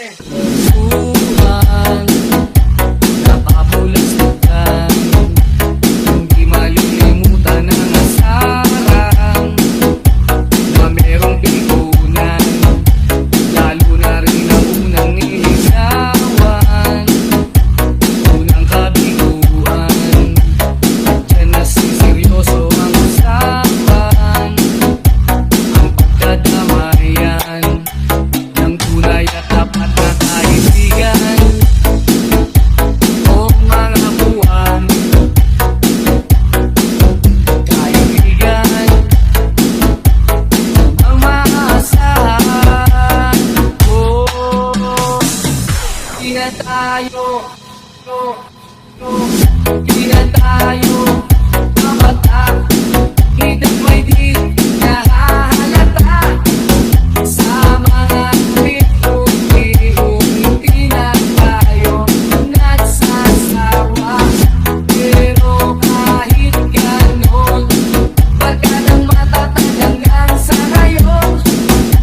Tuhan, napapulastan, hindi malilimutan ang asarang na merong pikunan, lalo na rin ang unang niligawan, unang kabiguan. Diyan na seryoso ang usapan, ang pagdadamayan ng tunay at tapat na kaibigan. O mga buwan, kaibigan, ang maasahan. Di na tayo mabata, hidang may di nahahalata sa mga pitong-ihong hindi na tayo nagsasawa. Pero kahit ganon, barkadang matatag hanggang sa ngayon.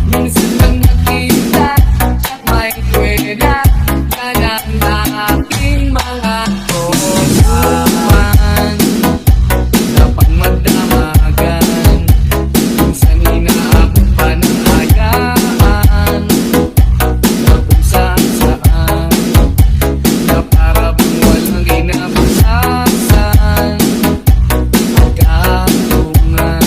Minsan lang nakita at may kwena, yan ang aking mga tutuan na pangmadamagan. Minsan inaabot pa ng hayaan na kung saan-saan, na para bang walang kinabukasan. Pagkatungan,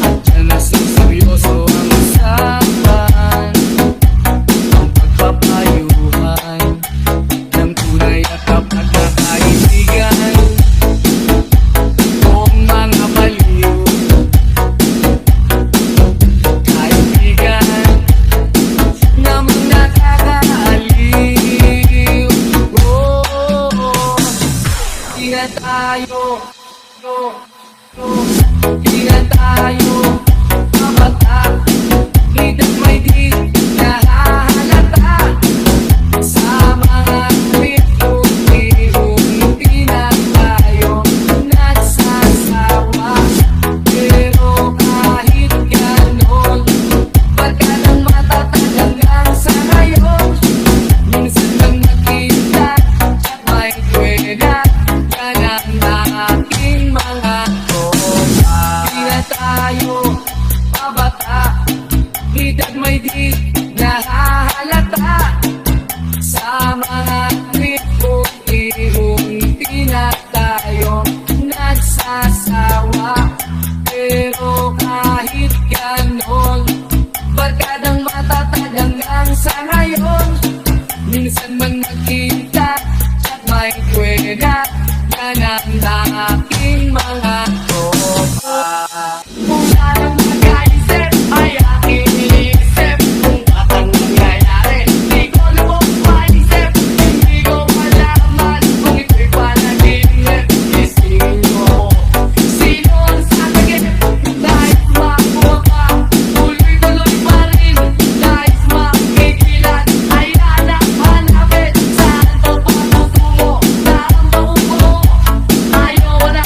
at dyan na seryoso ang usapan, ang pagpapayuhan ng tunay at tapat na kaibigan. Kung mga baliw, kaibigan, namang nakakaaliw. Di na tayo mabata, hidang may di nahahalata sa mga pitong-ihong hindi na tayo nagsasawa. Pero kahit ganon, barkadang matatag hanggang sa ngayon. Minsan lang nakita at may kwena, yan ang aking mga tropa. Di na tayo mabata, hidang may di nahahalata sa mga pitong-ihong hindi na tayo nagsasawa. Pero kahit ganon, barkadang matatag hanggang sa ngayon. Minsan man nakita at may kwena, yan ang aking mga tropa. Kung parang mag-aisip ay aking iniisip, kung bakang nangyayari di ko lubos maisip. Hindi ko malaman kung ito'y panaginip. Isipin mo, sino ang sasagip? Nais makuha ka, tuloy-tuloy pa rin. Nais makikilan, ay hanap-hanapin. Saan to patungo na ang maupo? Ayaw na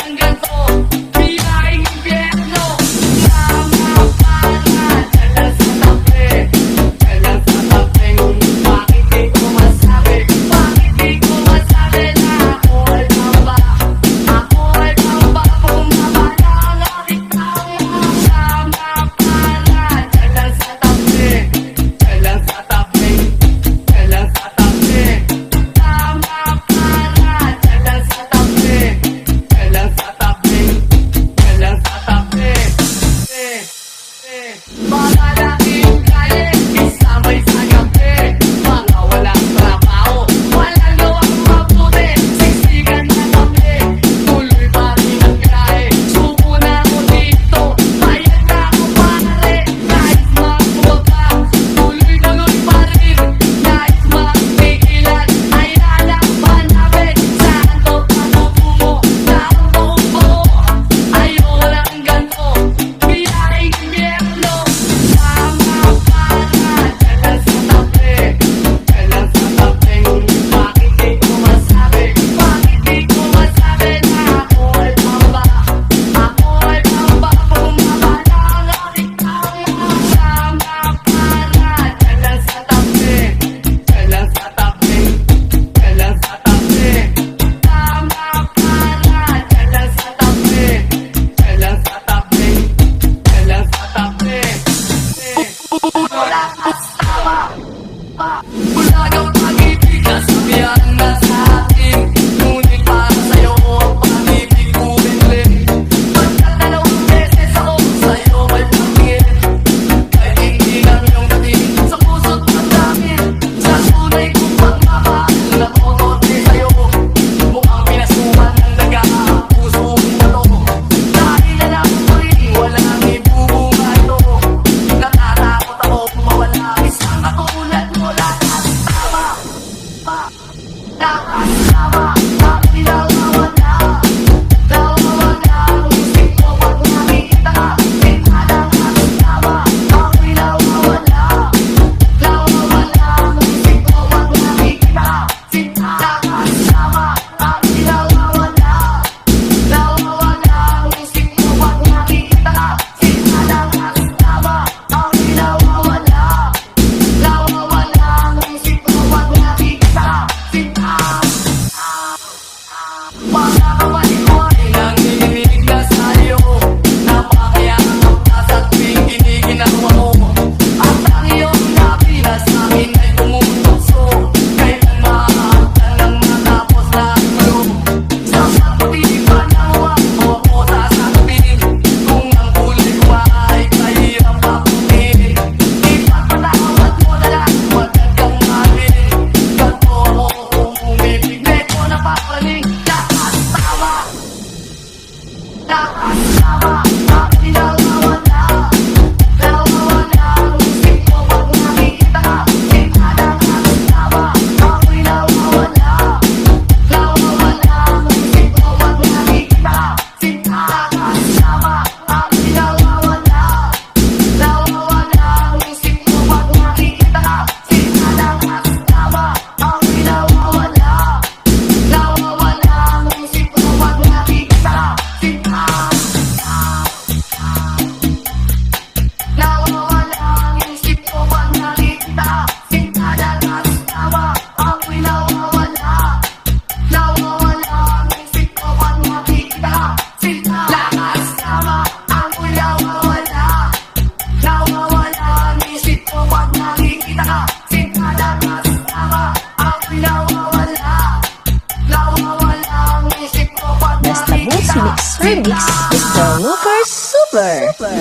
Remix, Mr. Lucas Super. Bakit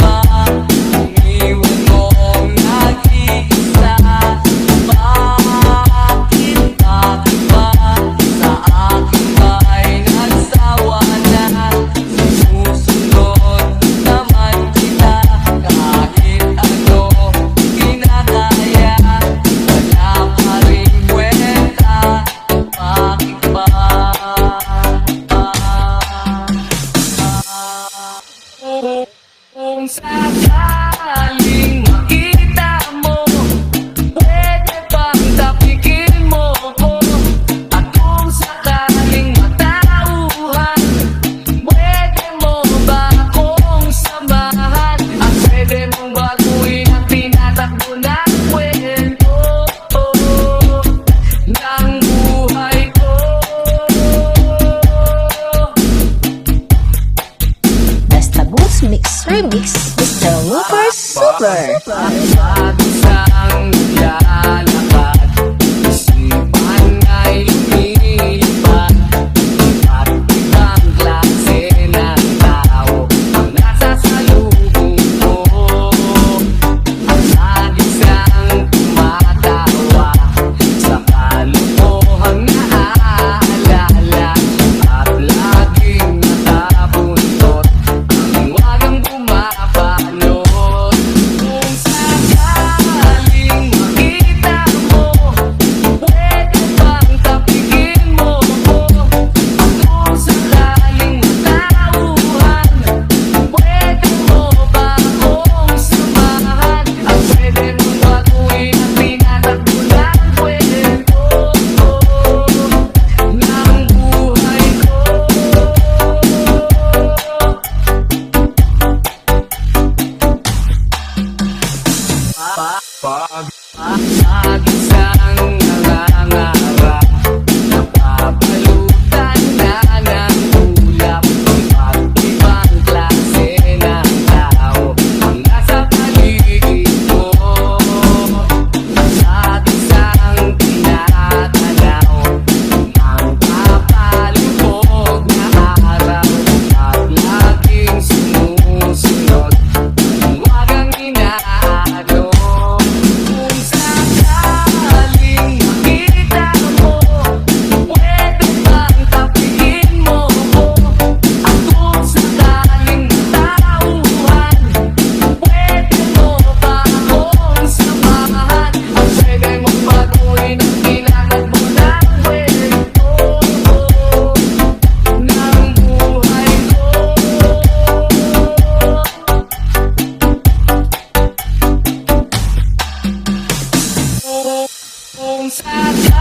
ba iniwan mong nag-iisa? Bakit ba sa akin ba'y nagsawa na? Sinusunod naman kita kahit ano kinakaya. Wala pa rin kwenta. Bakit ba? Kung sakaling makita mo, pwede bang tapikin mo ko? At kung sakaling matauhan, pwede mo ba akong samahan? At pwede mong baguhin ang tinatakbo ng kwento ng buhay ko. Basta Boots Mix Remix, Mr. Lucas Super. Pag-isang lalakad, isipan ay lumilipad. Iba't ibang klase ng tao ang nasa salubong mo. Ang nag-isang tumatawa sa kalokohang naaalala. At laging nakabuntot ang wagang bumapalot. Kung sakaling makita mo, pwede bang tapikin mo ko? At kung sakaling matauhan, pwede mo ba akong samahan? At pwede mong baguhin ang tinatakbo ng kwento ng buhay ko. Pag-isang nangangarap, napapalutan na ng ulap. Iba't ibang klase ng tao ang nasa paligid mo. At isang tinatanaw ang kapalubog na araw. At laging sumusunod ang wagang inaano. Kung sakaling makita mo, pwede bang tapikin mo ko? At kung sakaling matauhan, pwede mo ba akong samahan? At pwede mong baguhin ang tinatakbo ng kwento ng buhay ko. Kung sakaling